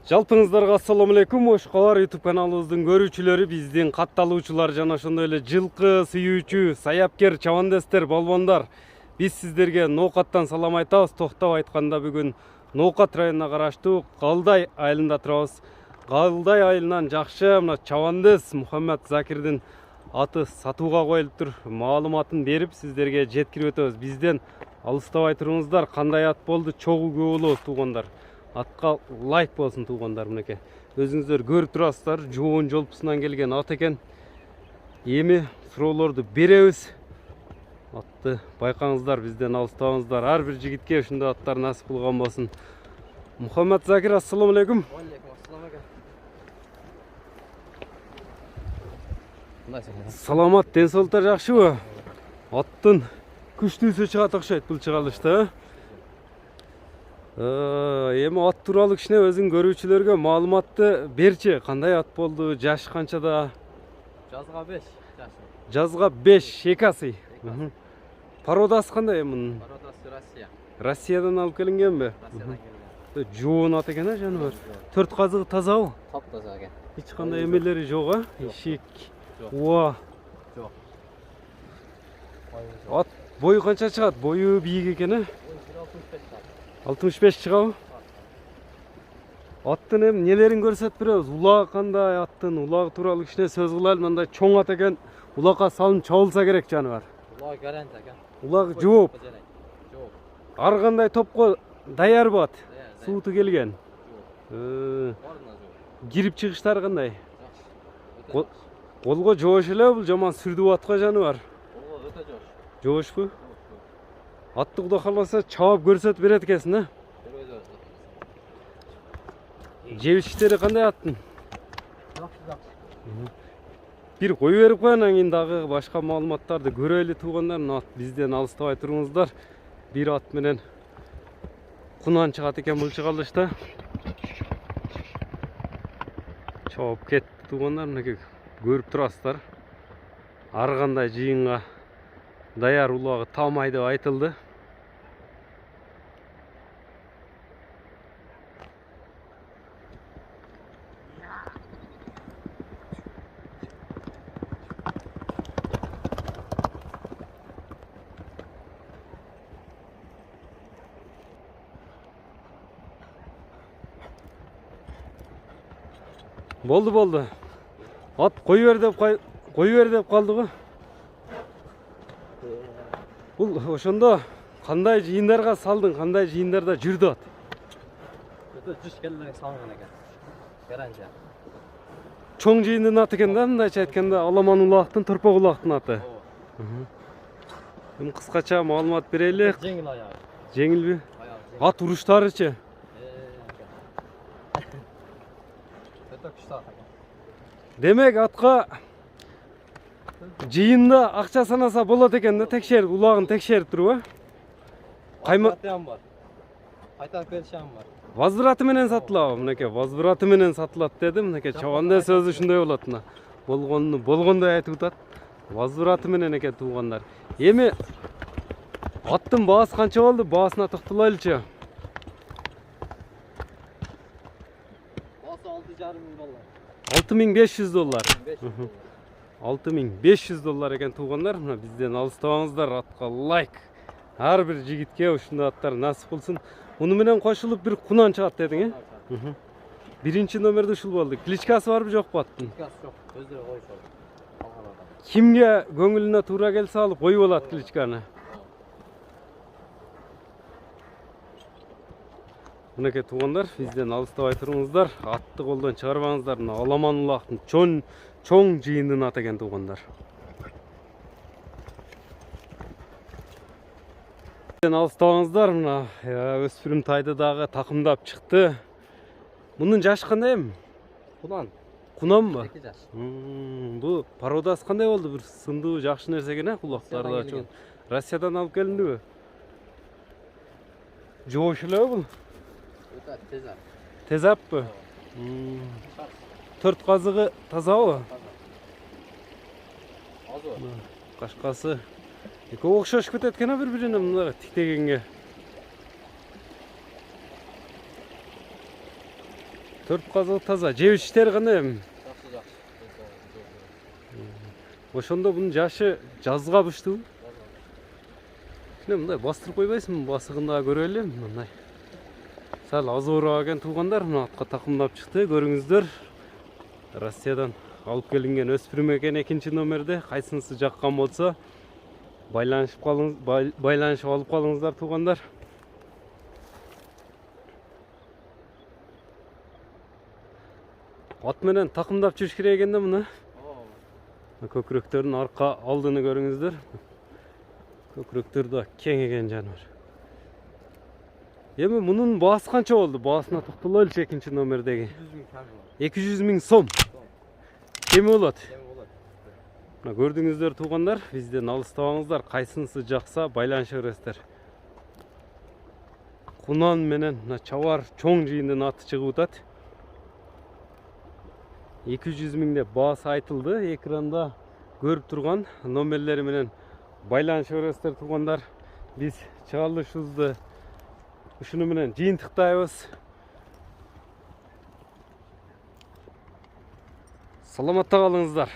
Жалпыңыздарга ассаламу алейкум. Ош Кабар YouTube каналыбыздын көрүүчүлөрү, биздин катталуучулар жана ошондой эле жылкы сүйүүчү, саяпкер, чабандестер, балбандар. Биз сиздерге Ноокаттан салам айтабыз. Токтоп айтканда бүгүн Ноокат районуна караштуу Калдай айылында турабыз. Калдай айылынан жакшы мына чабандес Мухаммед Закирдин аты сатууга коюлуптур. Маалыматын берип сиздерге жеткирип өтөбүз. Бизден алыстабай туруңуздар. Кандай ат болду? Чогуу көп болобу туугандар. Атқа лайк болсын туғандар мінеке. Өзіңіздер көріп тұрасыздар, жоон жолпысынан келген ат екен. Эми суроолорду беребиз. Атты байкаңыздар, бизден алыстабаңыздар. Ар бир жигитке ушундай аттар насип кылган болсун. Мухаммед Закир, ассаламу алейкум. Саламат, ден соолуктар жакшыбы? Аттын күчтүүсү чыгат окшойт бул чыгарылышта. Эми ат тууралуу кичине өзүң көрүүчүлөргө маалыматты берчи. Кандай ат болду? Жашы канчада? Жазга 5. Жазга 5, экасы. Пародасы кандай мунун? Пародасы Россия. Россиядан алып келингенби? Россиядан келген. Жоон ат экен жаныбар. Төрт казыгы тазабы? Таптаза экен. Эч кандай эмелери жок, ишик. Жок. Уа. Жок. Ат бою канча чыгат? Бою бийик экен, 65 65 чыгабы? Аттын эми нелерин көрсөтүп беребиз. Улагы кандай аттын? Улагы тууралуу кичине сөз кылайлы. Мындай чоң ат экен. Улагка салынып чабылса керек жаныбар. Улагы гарант экен. Улагы жооп. Жооп. Ар кандай топко даярбы ат? Даяр. Сууту келген. Баарына жооп. Кирип чыгыштары кандай? Жакшы. Колго жоош эле бул жаман сүрдүп атка жаныбар. Колго өтө жоош. Жоошпу? Атты Кудай кааласа чабып көрсөтүп берет экенсиң, Жебишиктери кандай аттын? Жакшы. Бир кою берип коеюн, анан кийин дагы башка маалыматтарды көрөлү туугандар. Мына ат бизден алыстабай туруңуздар. Бир ат менен кунан чыгат экен бул чыгарылышта. Чабып кетти туугандар, мынеке көрүп турасыздар. Ар кандай жыйынга даяр улагы тамай деп айтылды. Болду. Ат кою бер деп калды го. Бул ошондо кандай жыйындарга салдың, кандай жыйындарда жүрдү ат? Өтө жүз келлерге салынган экен. Гарантия. Чоң жыйындын аты экен да, мындайча айтканда Аламан улактын, Төрпөк улактын аты. Эми кыскача маалымат берели. Жеңил аягы. Жеңилби? Аягы. Ат уруштарычы? Өтө күчтүү ат экен. Демек атка жыйында акча санаса болот экен да, текшерип, улагын текшерип туруп, Каймактан бар. Кайтарып беришем бар. Возвраты менен сатылабы? Мынеке возвраты менен сатылат деди. Мынеке чабанда сөзү ушундай болот мына. Болгондой айтып атат. Возвраты менен экен туугандар. Эми аттын баасы канча болду? Баасына токтолойлучу. Баасы $6,500. $6,500. $6,500 экен туугандар. Мына бизден алыстабаңыздар, атка лайк. Ар бир жигитке ушундай аттар насип болсун. Муну менен кошулуп бир кунан чыгат дедиң, Биринчи номерде ушул болду. Кличкасы барбы жокпу аттын? Кличкасы жок. Өздөрү коюшат. Алган адам. Кимге көңүлүнө туура келсе алып коюп алат кличканы. Мынеке туугандар, бизден алыстабай туруңуздар, атты колдон чыгарбаңыздар. Мына Аламан улактын чоң жыйындын аты экен туугандар. Алыстабаңыздар, мына өспүрүм тайды дагы такымдап чыкты. Мунун жашы кандай эми? Кунанбы? 2 жаш. Бу пародасы кандай болду? Бир сындуу жакшы нерсе экен, кулактары да чоң. Россиядан алып келиндиби? Жоош элеби бул? Өтө тез. Тез аппы? Төрт казыгы тазабы? Азыр. Кашкасы экөө окшош кетет экен бири-бирине мына тиктегенге. Төрт казык таза. Жеп иштери кандай эми? Жакшы жакшы. Ошондо бунун жашы жазга быштыбы? Кичине мындай бастырып койбойсуңбу? Басыгын дагы көрөлү мындай. Сал аз ооруп экен туугандар, мына атка такымдап чыкты, көрүңүздөр. Россиядан алып келинген өспүрүм экен экинчи номерде. Кайсынысы жаккан болсо байланышып алып калыңыздар туугандар. Ат менен такымдап жүрүш керек экен да муну. Көкүрөктөрдүн арка алдыны көрүңүздөр. Көкүрөктөр да кең экен жаныбар. Эми мунун баасы канча болду? Баасына токтололучу экинчи номердеги. 200 000 сом. Кеми болот? Мына көрдүңүздөр туугандар, бизден алыстабаңыздар. Кайсынысы жакса байланыша бересиздер. Кунан менен мына чабар чоң жыйындын аты чыгып атат. 200 000 деп баасы айтылды. Экранда көрүп турган номерлери менен байланыша бересиздер туугандар. Биз чыгарылышыбызды ушуну менен жыйынтыктайбыз. Саламатта калыңыздар.